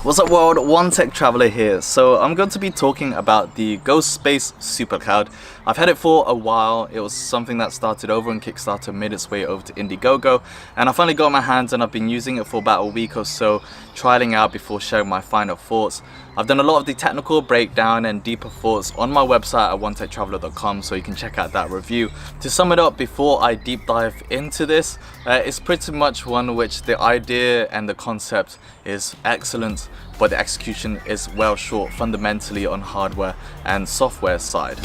What's up world, One Tech Traveler here. So I'm going to be talking about the GOSPACE SuperCloud. I've had it for a while. It was something that started over on Kickstarter, made its way over to Indiegogo, and I finally got my hands and I've been using it for about a week or so, trialing out before sharing my final thoughts. I've done a lot of the technical breakdown and deeper thoughts on my website at onetechtraveler.com, so you can check out that review. To sum it up before I deep dive into this, it's pretty much one which the idea and the concept is excellent, but the execution is well short fundamentally on hardware and software side.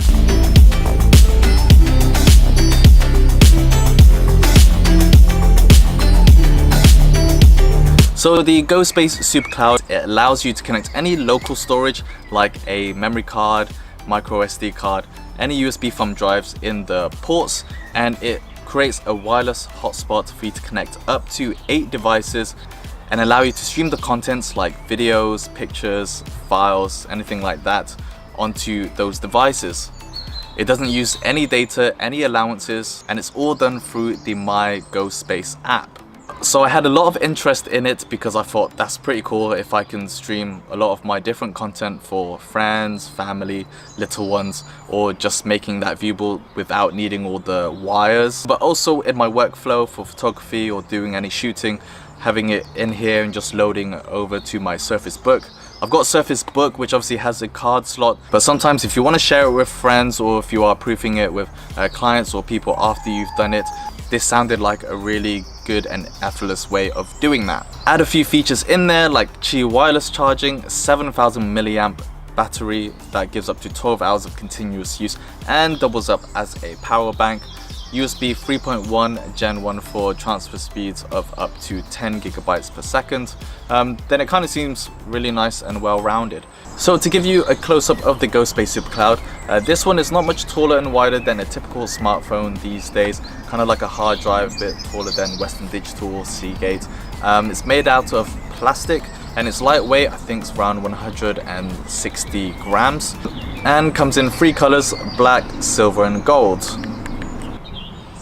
So the GOSPACE SuperCloud, it allows you to connect any local storage like a memory card, micro SD card, any USB thumb drives in the ports, and it creates a wireless hotspot for you to connect up to 8 devices and allow you to stream the contents like videos, pictures, files, anything like that onto those devices. It doesn't use any data, any allowances, and it's all done through the My GOSPACE app. So I had a lot of interest in it because I thought that's pretty cool if I can stream a lot of my different content for friends, family, little ones, or just making that viewable without needing all the wires. But also in my workflow for photography or doing any shooting, having it in here and just loading over to my Surface Book. I've got Surface Book, which obviously has a card slot, but sometimes if you want to share it with friends or if you are proofing it with clients or people after you've done it, this sounded like a really good and effortless way of doing that. Add a few features in there like Qi wireless charging, 7000 milliamp battery that gives up to 12 hours of continuous use and doubles up as a power bank. USB 3.1 Gen 1.4 transfer speeds of up to 10 gigabytes per second. Then it kind of seems really nice and well rounded. So to give you a close-up of the GOSPACE SuperCloud, this one is not much taller and wider than a typical smartphone these days, kind of like a hard drive, a bit taller than Western Digital or Seagate. It's made out of plastic and it's lightweight. I think it's around 160 grams, and comes in 3 colors: black, silver and gold.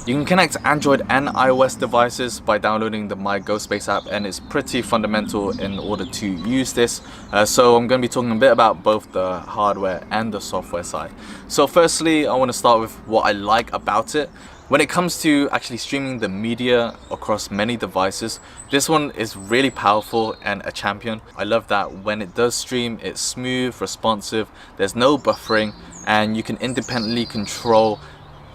You can connect Android and iOS devices by downloading the My GOSPACE app, and it's pretty fundamental in order to use this. So I'm going to be talking a bit about both the hardware and the software side. So firstly, I want to start with what I like about it. When it comes to actually streaming the media across many devices, this one is really powerful and a champion. I love that when it does stream, it's smooth, responsive, there's no buffering, and you can independently control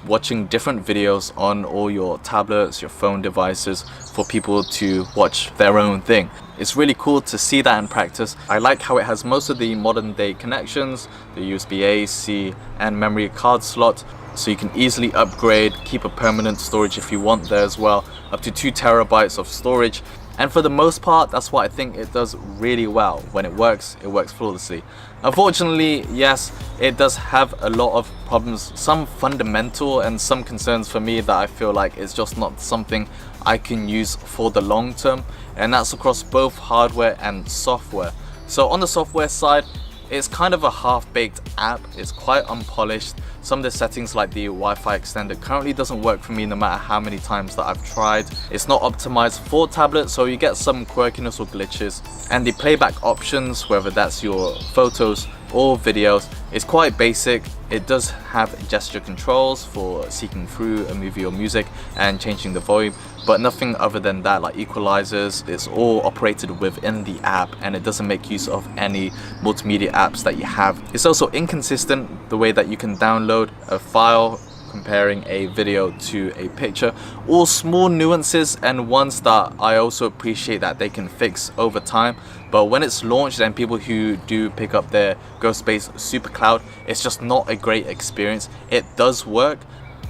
watching different videos on all your tablets, your phone devices for people to watch their own thing. It's really cool to see that in practice. I like how it has most of the modern day connections, the USB-A, C and memory card slot, so you can easily upgrade, keep a permanent storage if you want there as well, up to 2 terabytes of storage. And for the most part, that's what I think it does really well. When it works flawlessly. Unfortunately, yes, it does have a lot of problems, some fundamental and some concerns for me that I feel like it's just not something I can use for the long term, and that's across both hardware and software. So on the software side, it's kind of a half-baked app. It's quite unpolished. Some of the settings like the Wi-Fi extender currently doesn't work for me no matter how many times that I've tried. It's not optimized for tablets, so you get some quirkiness or glitches. And the playback options, whether that's your photos or videos, is quite basic. It does have gesture controls for seeking through a movie or music and changing the volume, but nothing other than that, like equalizers. It's all operated within the app and it doesn't make use of any multimedia apps that you have. It's also inconsistent the way that you can download a file comparing a video to a picture. All small nuances and ones that I also appreciate that they can fix over time. But when it's launched and people who do pick up their GOSPACE SuperCloud, it's just not a great experience. It does work,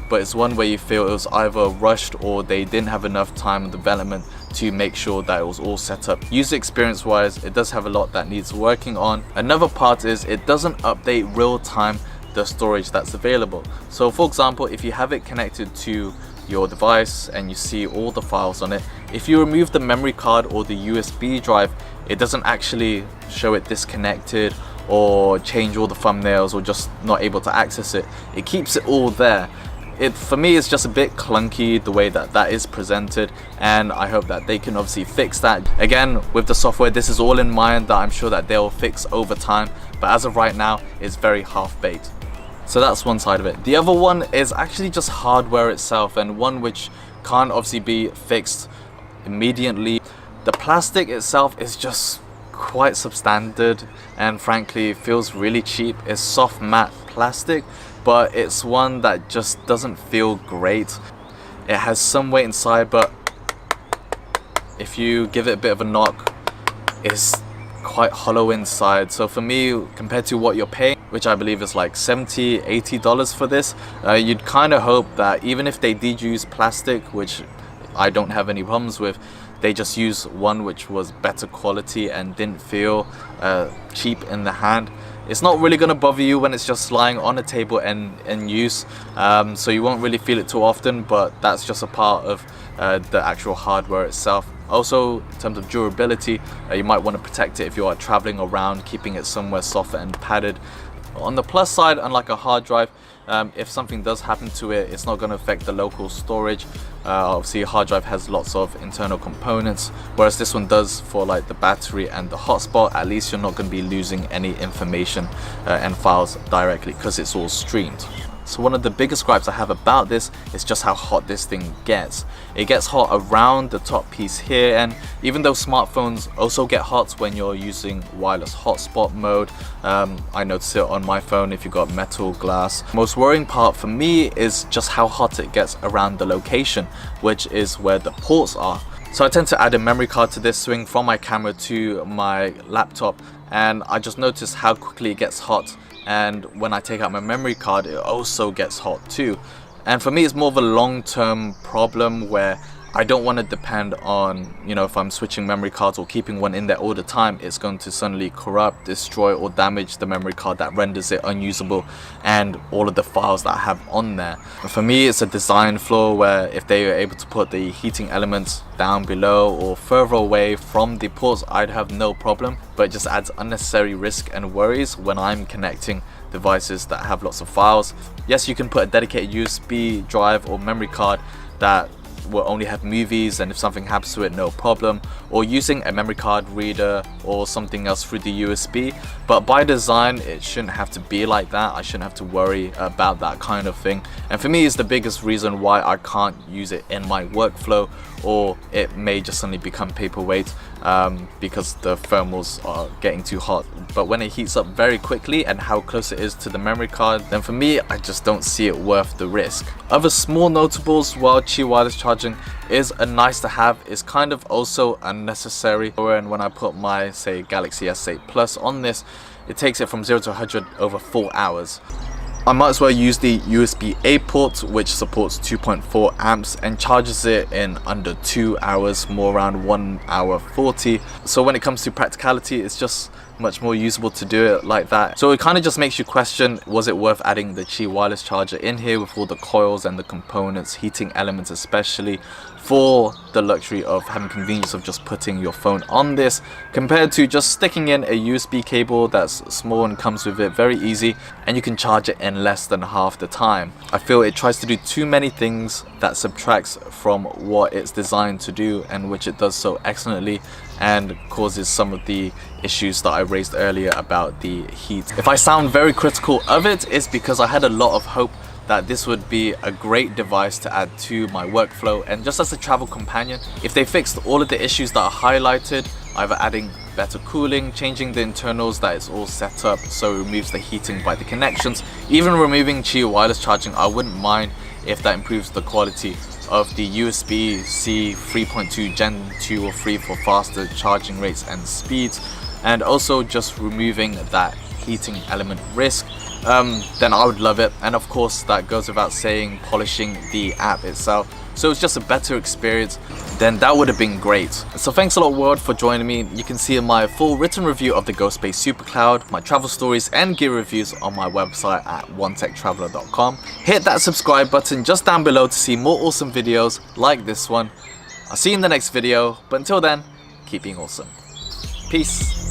but it's one where you feel it was either rushed or they didn't have enough time in development to make sure that it was all set up. User experience wise, it does have a lot that needs working on. Another part is it doesn't update real time the storage that's available. So for example, if you have it connected to your device and you see all the files on it, if you remove the memory card or the USB drive, it doesn't actually show it disconnected or change all the thumbnails or just not able to access it. It keeps it all there. for me it's just a bit clunky the way that is presented, and I hope that they can obviously fix that. Again, with the software, this is all in mind that I'm sure that they'll fix over time, but as of right now it's very half-baked. So that's one side of it. The other one is actually just hardware itself, and one which can't obviously be fixed immediately. The plastic itself is just quite substandard and frankly feels really cheap. It's soft matte plastic, but it's one that just doesn't feel great. It has some weight inside, but if you give it a bit of a knock, it's quite hollow inside. So for me, compared to what you're paying, which I believe is like $70–80 for this, you'd kind of hope that even if they did use plastic, which I don't have any problems with, they just use one which was better quality and didn't feel cheap in the hand. It's not really going to bother you when it's just lying on a table and in use, so you won't really feel it too often, but that's just a part of the actual hardware itself. Also, in terms of durability, you might want to protect it if you are traveling around, keeping it somewhere softer and padded. On the plus side, unlike a hard drive, if something does happen to it, it's not going to affect the local storage. Obviously, a hard drive has lots of internal components, whereas this one does for like the battery and the hotspot. At least you're not going to be losing any information and files directly because it's all streamed. So one of the biggest gripes I have about this is just how hot this thing gets. It gets hot around the top piece here, and even though smartphones also get hot when you're using wireless hotspot mode, I notice it on my phone if you've got metal glass. Most worrying part for me is just how hot it gets around the location, which is where the ports are. So I tend to add a memory card to this, swing from my camera to my laptop, and I just notice how quickly it gets hot. And when I take out my memory card, it also gets hot too. And for me, it's more of a long-term problem where I don't want to depend on, you know, if I'm switching memory cards or keeping one in there all the time, it's going to suddenly corrupt, destroy or damage the memory card that renders it unusable and all of the files that I have on there. For me, it's a design flaw where if they were able to put the heating elements down below or further away from the ports, I'd have no problem, but it just adds unnecessary risk and worries when I'm connecting devices that have lots of files. Yes, you can put a dedicated USB drive or memory card that will only have movies, and if something happens to it, no problem, or using a memory card reader or something else through the USB, but by design it shouldn't have to be like that. I shouldn't have to worry about that kind of thing, and for me it's the biggest reason why I can't use it in my workflow, or it may just suddenly become paperweight because the thermals are getting too hot. But when it heats up very quickly and how close it is to the memory card, then for me I just don't see it worth the risk. Other small notables while Qi wireless charging is a nice to have, is kind of also unnecessary. And when I put my, say, Galaxy S8 Plus on this, it takes it from 0 to 100 over 4 hours. I might as well use the USB-A port, which supports 2.4 amps and charges it in under 2 hours, more around 1 hour 40. So when it comes to practicality, it's just much more usable to do it like that. So it kind of just makes you question, was it worth adding the Qi wireless charger in here with all the coils and the components, heating elements especially, for the luxury of having convenience of just putting your phone on this, compared to just sticking in a USB cable that's small and comes with it very easy, and you can charge it in less than half the time. I feel it tries to do too many things that subtracts from what it's designed to do, and which it does so excellently, and causes some of the issues that I raised earlier about the heat. If I sound very critical of it, it's because I had a lot of hope that this would be a great device to add to my workflow and just as a travel companion. If they fixed all of the issues that are highlighted, either adding better cooling, changing the internals that it's all set up so it removes the heating by the connections, even removing Qi wireless charging, I wouldn't mind if that improves the quality of the USB-C 3.2 Gen 2 or 3 for faster charging rates and speeds, and also just removing that heating element risk, then I would love it. And of course, that goes without saying, polishing the app itself, so it's just a better experience, then that would have been great. So thanks a lot world for joining me. You can see my full written review of the GOSPACE SuperCloud, my travel stories and gear reviews on my website at onetechtraveler.com. Hit that subscribe button just down below to see more awesome videos like this one. I'll see you in the next video, but until then, keep being awesome. Peace.